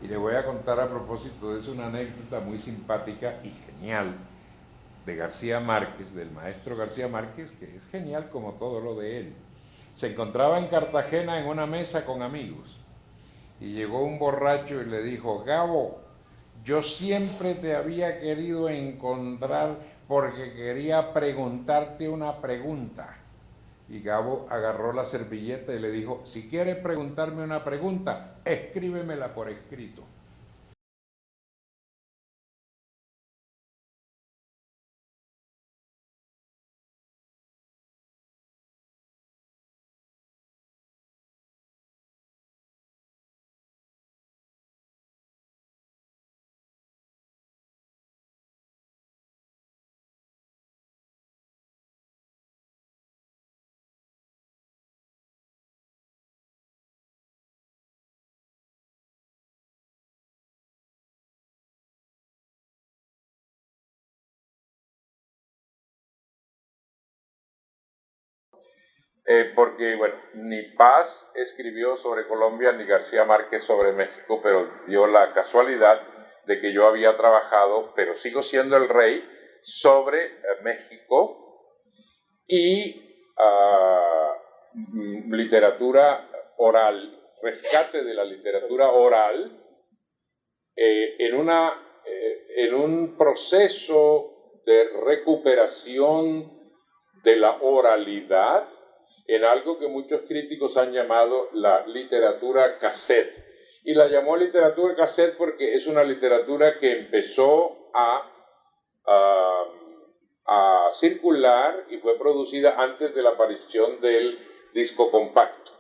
Y le voy a contar a propósito de eso una anécdota muy simpática y genial de García Márquez, del maestro García Márquez, que es genial como todo lo de él. Se encontraba en Cartagena en una mesa con amigos y llegó un borracho y le dijo: Gabo, yo siempre te había querido encontrar porque quería preguntarte una pregunta. Y Gabo agarró la servilleta y le dijo: si quieres preguntarme una pregunta, escríbemela por escrito. Porque, bueno, ni Paz escribió sobre Colombia ni García Márquez sobre México, pero dio la casualidad de que yo había trabajado, pero sigo siendo el rey, sobre México y literatura oral, rescate de la literatura oral en un proceso de recuperación de la oralidad en algo que muchos críticos han llamado la literatura cassette. Y la llamó literatura cassette porque es una literatura que empezó a circular y fue producida antes de la aparición del disco compacto.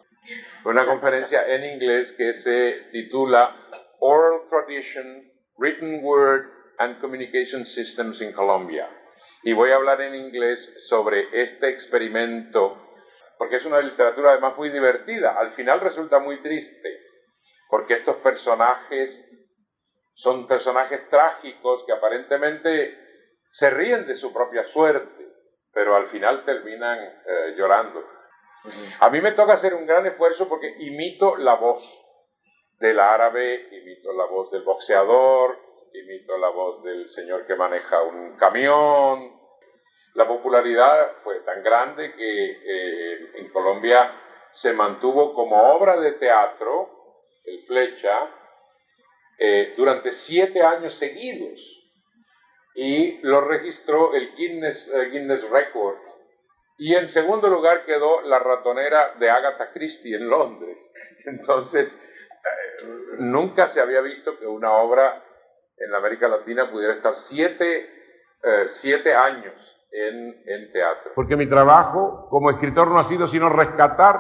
Una conferencia en inglés que se titula Oral Tradition, Written Word and Communication Systems in Colombia. Y voy a hablar en inglés sobre este experimento, porque es una literatura además muy divertida. Al final resulta muy triste, porque estos personajes son personajes trágicos que aparentemente se ríen de su propia suerte, pero al final terminan llorando. A mí me toca hacer un gran esfuerzo porque imito la voz del árabe, imito la voz del boxeador, imito la voz del señor que maneja un camión. La popularidad fue tan grande que en Colombia se mantuvo como obra de teatro, el Flecha, durante 7 años seguidos. Y lo registró el Guinness Record. Y en segundo lugar quedó La ratonera de Agatha Christie en Londres. Entonces, nunca se había visto que una obra en América Latina pudiera estar 7 años en teatro. Porque mi trabajo como escritor no ha sido sino rescatar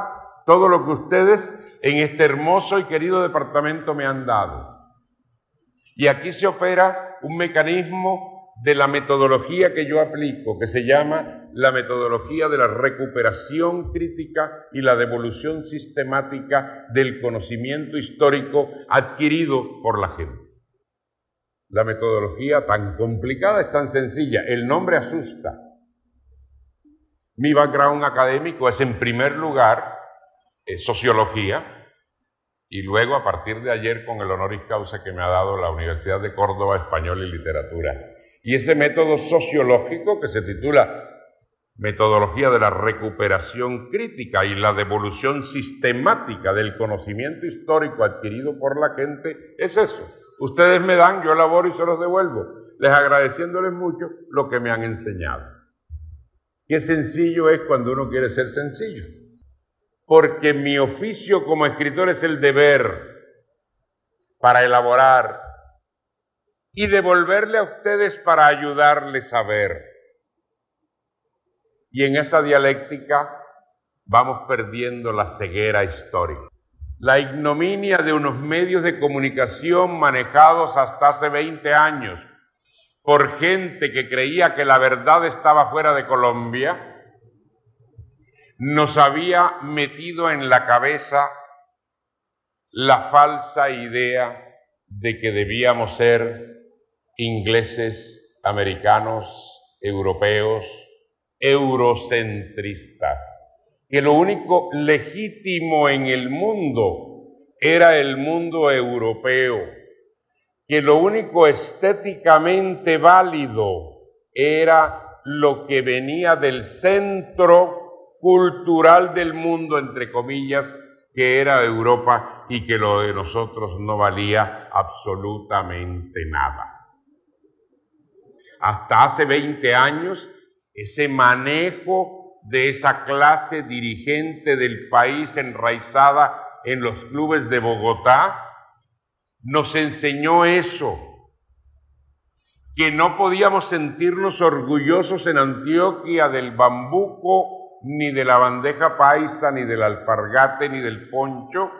todo lo que ustedes en este hermoso y querido departamento me han dado. Y aquí se opera un mecanismo de la metodología que yo aplico, que se llama la metodología de la recuperación crítica y la devolución sistemática del conocimiento histórico adquirido por la gente. La metodología tan complicada es tan sencilla, el nombre asusta. Mi background académico es en primer lugar sociología, y luego a partir de ayer con el honoris causa que me ha dado la Universidad de Córdoba, Español y Literatura. Y ese método sociológico que se titula Metodología de la recuperación crítica y la devolución sistemática del conocimiento histórico adquirido por la gente es eso. Ustedes me dan, yo elaboro y se los devuelvo, les agradeciéndoles mucho lo que me han enseñado. Qué sencillo es cuando uno quiere ser sencillo. Porque mi oficio como escritor es el deber para elaborar y devolverle a ustedes para ayudarles a ver. Y en esa dialéctica vamos perdiendo la ceguera histórica. La ignominia de unos medios de comunicación manejados hasta hace 20 años por gente que creía que la verdad estaba fuera de Colombia, nos había metido en la cabeza la falsa idea de que debíamos ser ingleses, americanos, europeos, eurocentristas, que lo único legítimo en el mundo era el mundo europeo, que lo único estéticamente válido era lo que venía del centro cultural del mundo, entre comillas, que era Europa, y que lo de nosotros no valía absolutamente nada. Hasta hace 20 años, ese manejo de esa clase dirigente del país enraizada en los clubes de Bogotá nos enseñó eso, que no podíamos sentirnos orgullosos en Antioquia del bambuco, ni de la bandeja paisa, ni del alpargate, ni del poncho,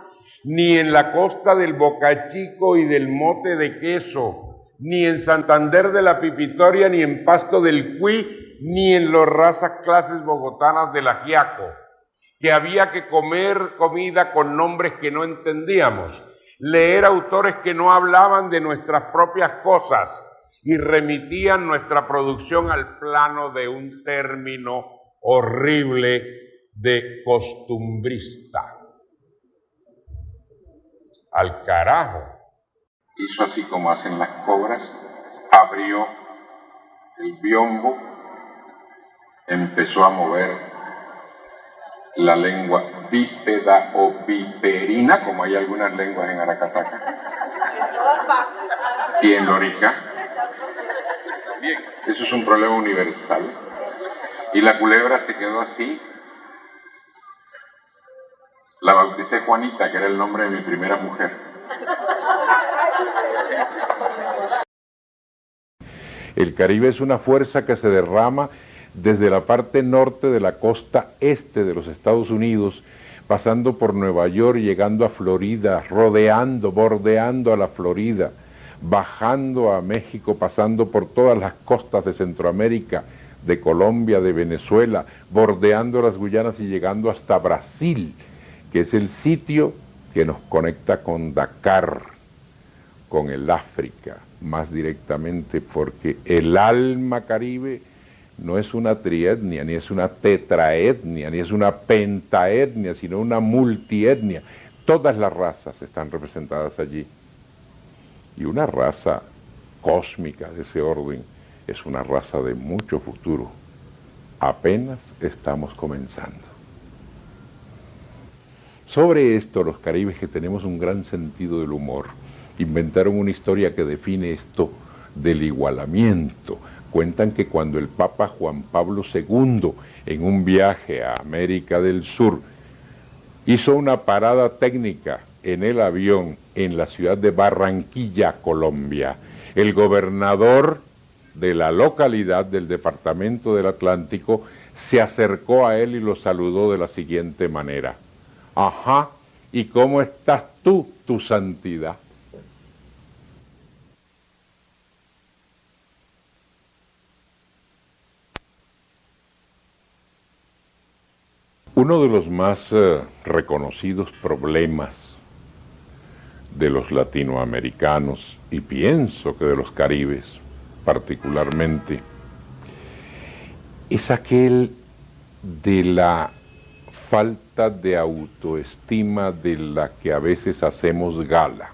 ni en la costa del bocachico y del mote de queso, ni en Santander de la Pipitoria, ni en Pasto del Cuí, ni en las razas clases bogotanas del ajiaco, que había que comer comida con nombres que no entendíamos, leer autores que no hablaban de nuestras propias cosas y remitían nuestra producción al plano de un término horrible de costumbrista. Al carajo. Hizo así como hacen las cobras, abrió el biombo, empezó a mover la lengua bípeda o viperina, como hay algunas lenguas en Aracataca, y en Lorica. Bien, eso es un problema universal. Y la culebra se quedó así. La bauticé Juanita, que era el nombre de mi primera mujer. El Caribe es una fuerza que se derrama desde la parte norte de la costa este de los Estados Unidos, pasando por Nueva York, llegando a Florida, rodeando, bordeando a la Florida, bajando a México, pasando por todas las costas de Centroamérica, de Colombia, de Venezuela, bordeando las Guyanas y llegando hasta Brasil, que es el sitio que nos conecta con Dakar, con el África, más directamente, porque el alma caribe no es una trietnia, ni es una tetraetnia, ni es una pentaetnia, sino una multietnia. Todas las razas están representadas allí. Y una raza cósmica de ese orden es una raza de mucho futuro. Apenas estamos comenzando. Sobre esto, los caribes, que tenemos un gran sentido del humor, inventaron una historia que define esto del igualamiento. Cuentan que cuando el Papa Juan Pablo II, en un viaje a América del Sur, hizo una parada técnica en el avión en la ciudad de Barranquilla, Colombia, el gobernador de la localidad del departamento del Atlántico se acercó a él y lo saludó de la siguiente manera: ajá, ¿y cómo estás tú, tu santidad? Uno de los más reconocidos problemas de los latinoamericanos, y pienso que de los caribes particularmente, es aquel de la falta de autoestima de la que a veces hacemos gala.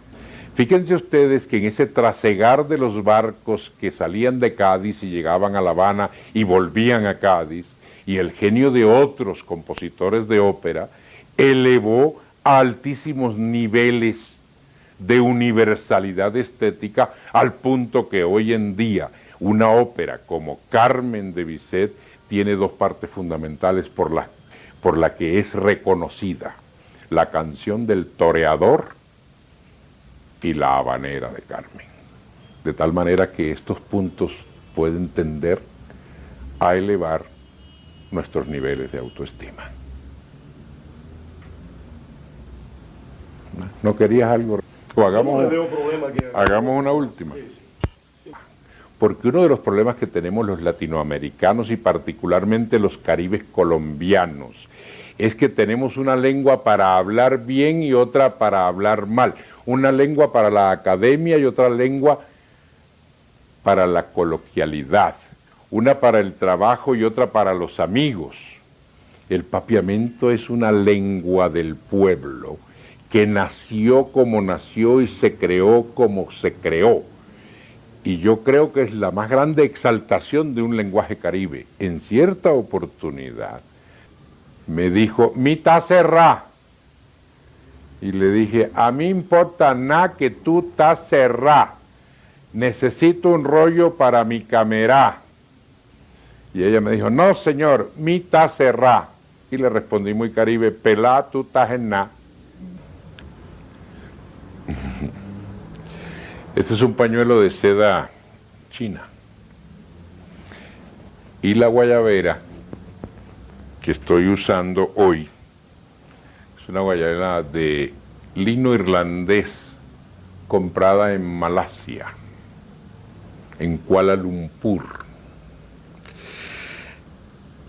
Fíjense ustedes que en ese trasegar de los barcos que salían de Cádiz y llegaban a La Habana y volvían a Cádiz, y el genio de otros compositores de ópera elevó a altísimos niveles de universalidad estética, al punto que hoy en día una ópera como Carmen de Bizet tiene dos partes fundamentales por la que es reconocida: la canción del toreador y la habanera de Carmen. De tal manera que estos puntos pueden tender a elevar nuestros niveles de autoestima. ¿No querías algo? O hagamos una última. Porque uno de los problemas que tenemos los latinoamericanos y particularmente los caribes colombianos es que tenemos una lengua para hablar bien y otra para hablar mal. Una lengua para la academia y otra lengua para la coloquialidad. Una para el trabajo y otra para los amigos. El papiamento es una lengua del pueblo que nació como nació y se creó como se creó. Y yo creo que es la más grande exaltación de un lenguaje caribe. En cierta oportunidad me dijo, mi ta cerrá. Y le dije, a mí importa nada que tú ta cerrá. Necesito un rollo para mi cámara. Y ella me dijo, no señor, mi ta cerrá. Y le respondí muy caribe, pelá tú tas en na. Este es un pañuelo de seda china. Y la guayabera que estoy usando hoy es una guayabera de lino irlandés comprada en Malasia, en Kuala Lumpur.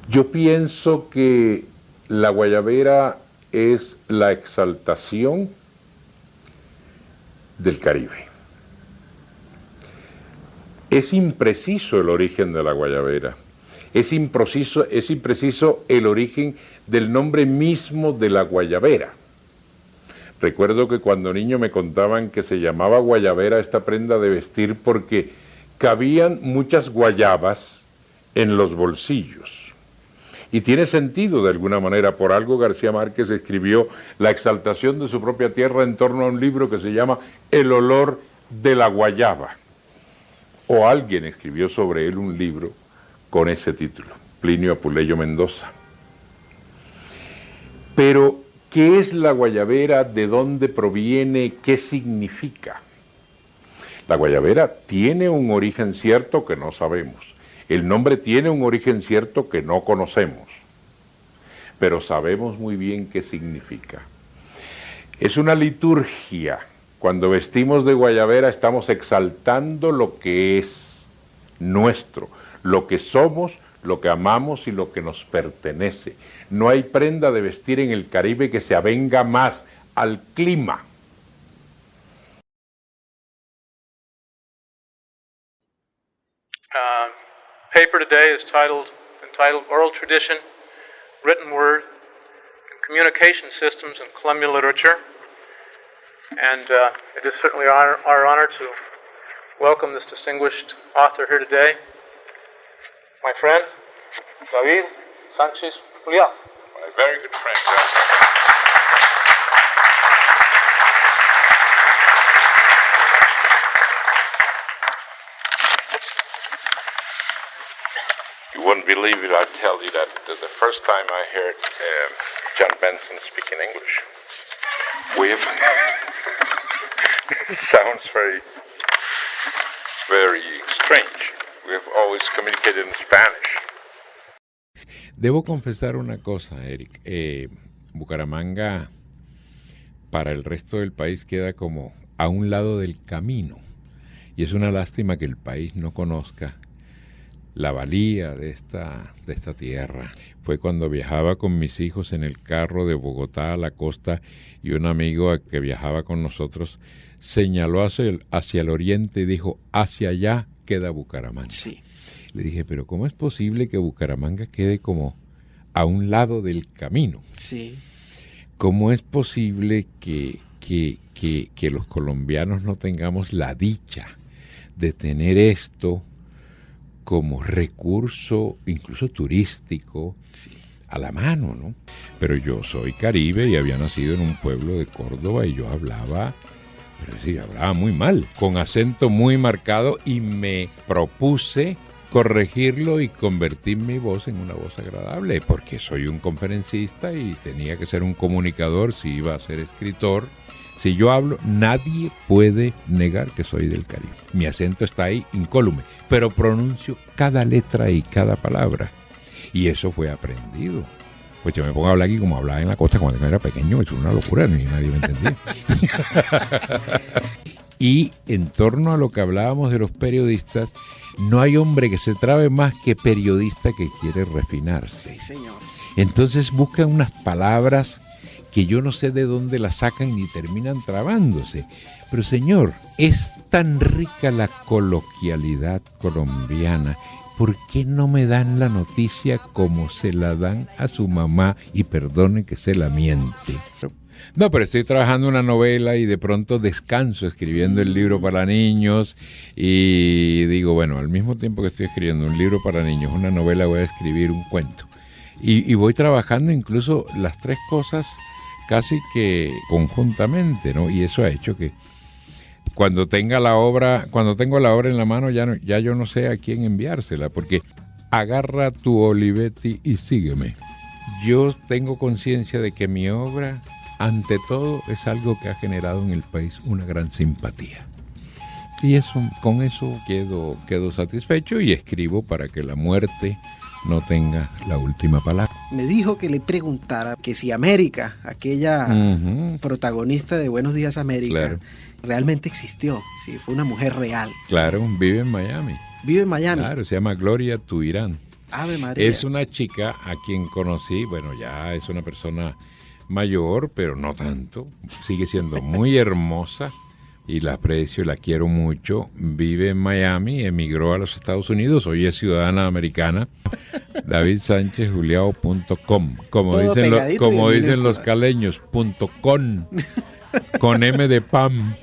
Yo pienso que la guayabera es la exaltación del Caribe. Es impreciso el origen de la guayabera, es impreciso el origen del nombre mismo de la guayabera. Recuerdo que cuando niño me contaban que se llamaba guayabera esta prenda de vestir porque cabían muchas guayabas en los bolsillos. Y tiene sentido de alguna manera, por algo García Márquez escribió la exaltación de su propia tierra en torno a un libro que se llama El olor de la guayaba. O alguien escribió sobre él un libro con ese título, Plinio Apuleyo Mendoza. Pero, ¿qué es la guayabera? ¿De dónde proviene? ¿Qué significa? La guayabera tiene un origen cierto que no sabemos. El nombre tiene un origen cierto que no conocemos. Pero sabemos muy bien qué significa. Es una liturgia. Cuando vestimos de guayabera estamos exaltando lo que es nuestro, lo que somos, lo que amamos y lo que nos pertenece. No hay prenda de vestir en el Caribe que se avenga más al clima. Paper today is entitled Oral Tradition, Written Word, and Communication Systems in Colonial Literature. And it is certainly our honor to welcome this distinguished author here today, my friend, David Sánchez Juliá. My very good friend, You wouldn't believe it, I'll tell you that the first time I heard John Benson speak in English, it sounds very strange. We've always communicated in Spanish. Debo confesar una cosa, Eric. Bucaramanga, para el resto del país, queda como a un lado del camino. Y es una lástima que el país no conozca la valía de esta tierra. Fue cuando viajaba con mis hijos en el carro de Bogotá a la costa y un amigo que viajaba con nosotros señaló hacia el oriente y dijo, hacia allá queda Bucaramanga. Sí. Le dije, pero ¿cómo es posible que Bucaramanga quede como a un lado del camino? Sí. ¿Cómo es posible que los colombianos no tengamos la dicha de tener esto como recurso incluso turístico a la mano, ¿no? Pero yo soy caribe y había nacido en un pueblo de Córdoba y yo hablaba, pero sí, hablaba muy mal, con acento muy marcado y me propuse corregirlo y convertir mi voz en una voz agradable, porque soy un conferencista y tenía que ser un comunicador si iba a ser escritor. Si yo hablo, nadie puede negar que soy del Caribe. Mi acento está ahí, incólume, pero pronuncio cada letra y cada palabra. Y eso fue aprendido. Pues yo me pongo a hablar aquí como hablaba en la costa cuando era pequeño, es una locura, ni nadie me entendía. Y en torno a lo que hablábamos de los periodistas, no hay hombre que se trabe más que periodista que quiere refinarse. Sí, señor. Entonces buscan unas palabras que yo no sé de dónde las sacan ni terminan trabándose. Pero señor, es tan rica la coloquialidad colombiana. ¿Por qué no me dan la noticia como se la dan a su mamá? Y perdone que se la miente. No, pero estoy trabajando una novela y de pronto descanso escribiendo el libro para niños y digo, bueno, al mismo tiempo que estoy escribiendo un libro para niños, una novela, voy a escribir un cuento. Y voy trabajando incluso las tres cosas casi que conjuntamente, ¿no? Y eso ha hecho que cuando tengo la obra en la mano, ya yo no sé a quién enviársela, porque agarra tu Olivetti y sígueme. Yo tengo conciencia de que mi obra, ante todo, es algo que ha generado en el país una gran simpatía. Y con eso quedo satisfecho y escribo para que la muerte no tenga la última palabra. Me dijo que le preguntara que si América, aquella protagonista de Buenos Días América, claro, realmente existió, si fue una mujer real. Claro, vive en Miami. Vive en Miami. Claro, se llama Gloria Tuirán. Ave María. Es una chica a quien conocí, bueno, ya es una persona mayor, pero no tanto. Sigue siendo muy hermosa y la aprecio y la quiero mucho. Vive en Miami, emigró a los Estados Unidos, hoy es ciudadana americana. DavidSanchezJuliao.com, como dicen los caleños, .com, con M de Pam.